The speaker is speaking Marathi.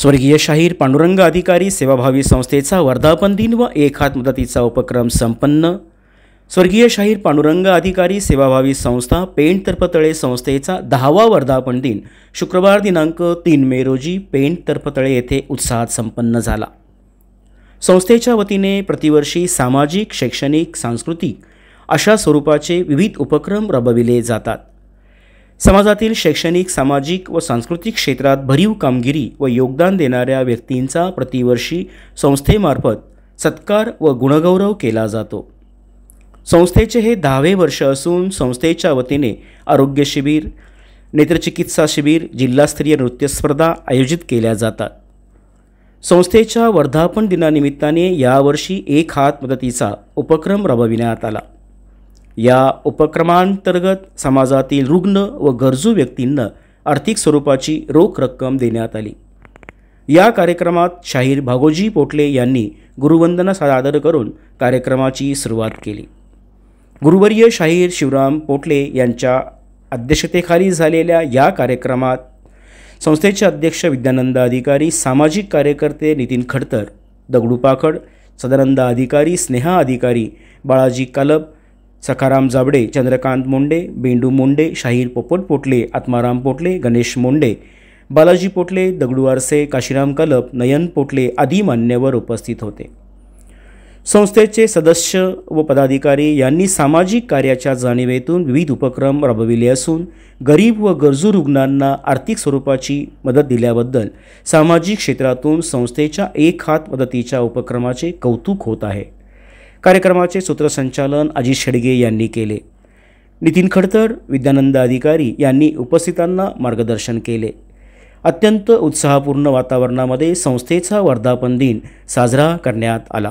स्वर्गीय शाहीर पांडुरंग अधिकारी सेवाभावी संस्थेचा वर्धापन दिन व एक हात मदतीचा उपक्रम संपन्न। स्वर्गीय शाहीर पांडुरंग अधिकारी सेवाभावी संस्था पेण तर्फतळे संस्थेचा 10वा वर्धापन दिन शुक्रवार दिनांक 3 मे रोजी पेण तर्फतळे येथे उत्साहात संपन्न झाला। संस्थेच्या वतीने प्रतिवर्षी सामाजिक, शैक्षणिक, सांस्कृतिक अशा स्वरूपाचे विविध उपक्रम राबविले जातात। समाजातील शैक्षणिक, सामाजिक व सांस्कृतिक क्षेत्रात भरीव कामगिरी व योगदान देणाऱ्या व्यक्तींचा प्रतिवर्षी संस्थेमार्फत सत्कार व गुणगौरव केला जातो। संस्थेचे हे 10वे वर्ष असून संस्थेच्या वतीने आरोग्य शिबिर, नेत्रचिकित्सा शिबिर, जिल्हास्तरीय नृत्य स्पर्धा आयोजित केल्या जातात। संस्थेच्या वर्धापन दिनानिमित्ताने यावर्षी एक हात मदतीचा उपक्रम राबविण्यात आला। या उपक्रमांतर्गत समाजातील रुग्ण व गरजू व्यक्तींना आर्थिक स्वरूपाची रोख रक्कम देण्यात आली। या कार्यक्रमात शाहीर भागोजी पोटले यांनी गुरुवंदना सादर करून कार्यक्रमाची सुरुवात केली। गुरुवर्य शाहीर शिवराम पोटले यांच्या अध्यक्षतेखाली झालेल्या या कार्यक्रमात संस्थेचे अध्यक्ष विद्यानंद अधिकारी, सामाजिक कार्यकर्ते नितीन खडतर, दगडू पाखड, सदानंद अधिकारी, स्नेहा अधिकारी, बाळाजी कालप, सखाराम जाबडे, चंद्रकांत मोंडे, बेंडू मोंडे, शाहीर पोपट पोटले, आत्माराम पोटले, गणेश मोंडे, बालाजी पोटले, दगडू आरसे, काशीराम कालप, नयन पोटले आदी मान्यवर उपस्थित होते। संस्थेचे सदस्य व पदाधिकारी यांनी सामाजिक कार्याच्या जाणीवेतून विविध उपक्रम राबविले असून गरीब व गरजू रुग्णांना आर्थिक स्वरूपाची मदत दिल्याबद्दल सामाजिक क्षेत्रातून संस्थेच्या एक हात मदतीच्या उपक्रमाचे कौतुक होत आहे। कार्यक्रमाचे सूत्रसंचालन अजित शेडगे यांनी केले। नितीन खडतर, विद्यानंद अधिकारी यांनी उपस्थितांना मार्गदर्शन केले। अत्यंत उत्साहपूर्ण वातावरणामध्ये संस्थेचा वर्धापन दिन साजरा करण्यात आला।